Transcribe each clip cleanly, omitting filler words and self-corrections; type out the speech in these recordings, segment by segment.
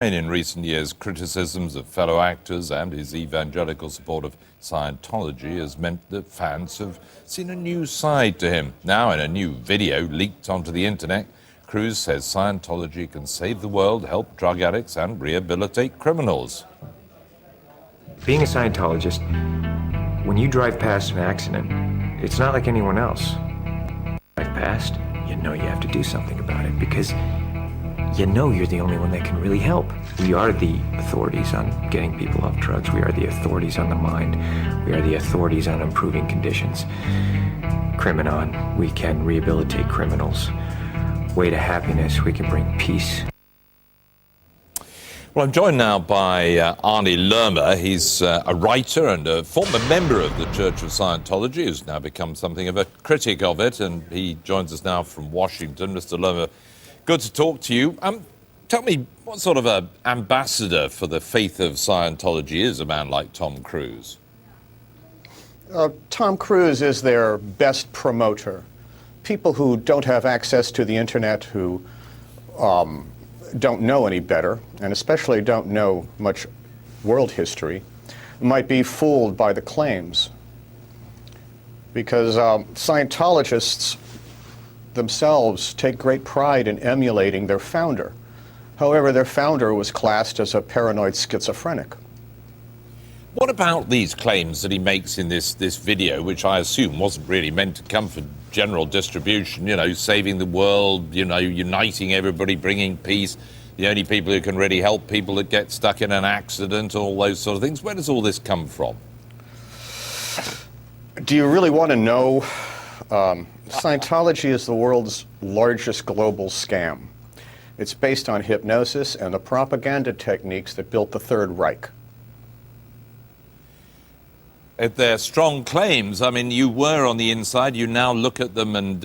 In recent years, criticisms of fellow actors and his evangelical support of Scientology has meant that fans have seen a new side to him. Now, in a new video leaked onto the internet, Cruise says Scientology can save the world, help drug addicts and rehabilitate criminals. Being a Scientologist, when you drive past an accident, it's not like anyone else. Drive past, you know you have to do something about it because you know you're the only one that can really help. We are the authorities on getting people off drugs. We are the authorities on the mind. We are the authorities on improving conditions. Criminon, we can rehabilitate criminals. Way to happiness, we can bring peace. Well, I'm joined now by Arnie Lermer. He's a writer and a former member of the Church of Scientology, who's now become something of a critic of it, and he joins us now from Washington. Mr. Lermer, good to talk to you. Tell me, what sort of an ambassador for the faith of Scientology is a man like Tom Cruise? Tom Cruise is their best promoter. People who don't have access to the internet, who don't know any better, and especially don't know much world history, might be fooled by the claims. Because Scientologists themselves take great pride in emulating their founder. However, their founder was classed as a paranoid schizophrenic. What about these claims that he makes in this video, which I assume wasn't really meant to come for general distribution, you know, saving the world, you know, uniting everybody, bringing peace, the only people who can really help people that get stuck in an accident, all those sort of things? Where does all this come from? Do you really want to know? Scientology is the world's largest global scam. It's based on hypnosis and the propaganda techniques that built the Third Reich. If they're strong claims, I mean, you were on the inside. You now look at them and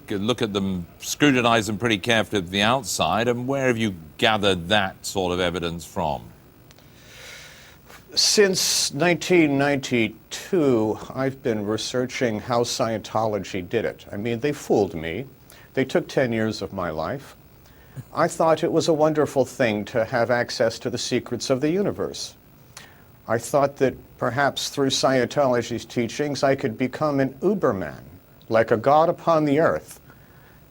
look at them, scrutinize them pretty carefully from the outside. And where have you gathered that sort of evidence from? Since 1992, I've been researching how Scientology did it. I mean, they fooled me. They took 10 years of my life. I thought it was a wonderful thing to have access to the secrets of the universe. I thought that perhaps through Scientology's teachings, I could become an Uberman, like a god upon the earth.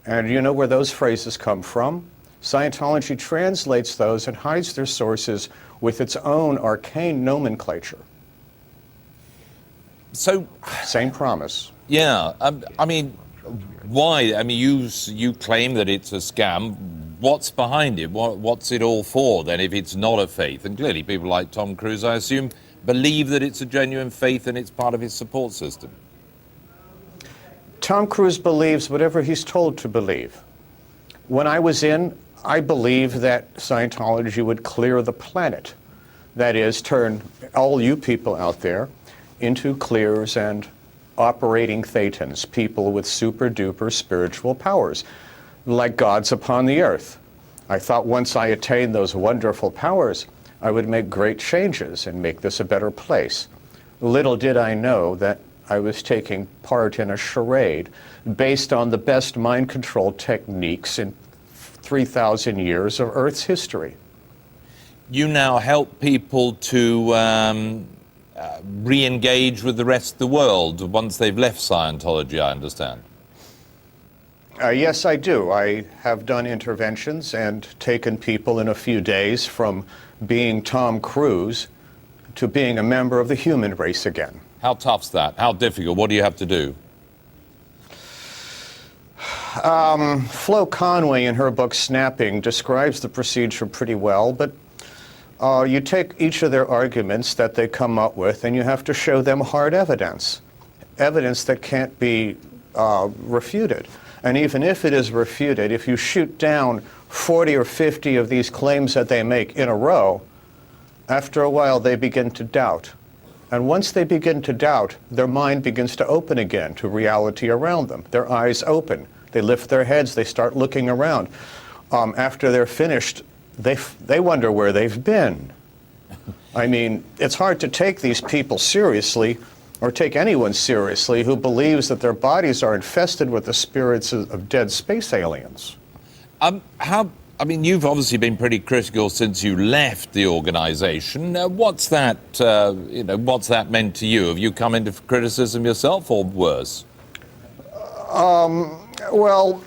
And you know where those phrases come from? Scientology translates those and hides their sources with its own arcane nomenclature. So, same promise. Yeah, I mean, why? I mean, you claim that it's a scam. What's behind it? What's it all for then if it's not a faith? And clearly people like Tom Cruise, I assume, believe that it's a genuine faith and it's part of his support system. Tom Cruise believes whatever he's told to believe. When I was in, I believed that Scientology would clear the planet. That is, turn all you people out there into clears and operating thetans, people with super-duper spiritual powers, like gods upon the earth. I thought once I attained those wonderful powers, I would make great changes and make this a better place. Little did I know that I was taking part in a charade based on the best mind control techniques in 3,000 years of Earth's history. You now help people to re-engage with the rest of the world once they've left Scientology, I understand. Yes, I do. I have done interventions and taken people in a few days from being Tom Cruise to being a member of the human race again. How tough's that? How difficult? What do you have to do? Flo Conway, in her book Snapping, describes the procedure pretty well, but you take each of their arguments that they come up with and you have to show them hard evidence, evidence that can't be refuted. And even if it is refuted, if you shoot down 40 or 50 of these claims that they make in a row, after a while they begin to doubt. And once they begin to doubt, their mind begins to open again to reality around them. Their eyes open. They lift their heads. They start looking around. After they're finished, they wonder where they've been. I mean, it's hard to take these people seriously, or take anyone seriously who believes that their bodies are infested with the spirits of dead space aliens. How I mean, you've obviously been pretty critical since you left the organisation. What's that meant to you? Have you come into criticism yourself, or worse? Well,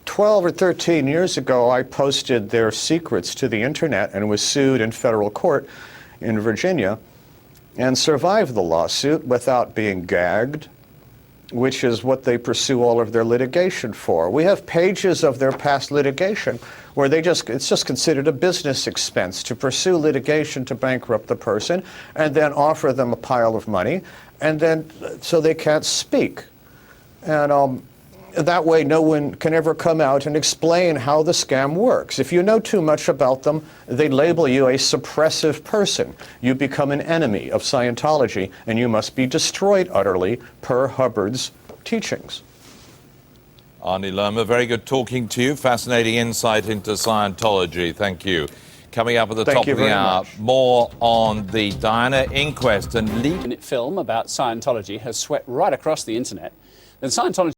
12 or 13 years ago, I posted their secrets to the internet and was sued in federal court in Virginia and survived the lawsuit without being gagged, which is what they pursue all of their litigation for. We have pages of their past litigation where it's just considered a business expense to pursue litigation to bankrupt the person and then offer them a pile of money, and then so they can't speak. And that way no one can ever come out and explain how the scam works. If you know too much about them, they label you a suppressive person. You become an enemy of Scientology, and you must be destroyed utterly per Hubbard's teachings. Arnie Lerner, very good talking to you. Fascinating insight into Scientology. Thank you. Coming up at the top of the hour, more on the Diana inquest and legal film about Scientology has swept right across the internet. And Scientology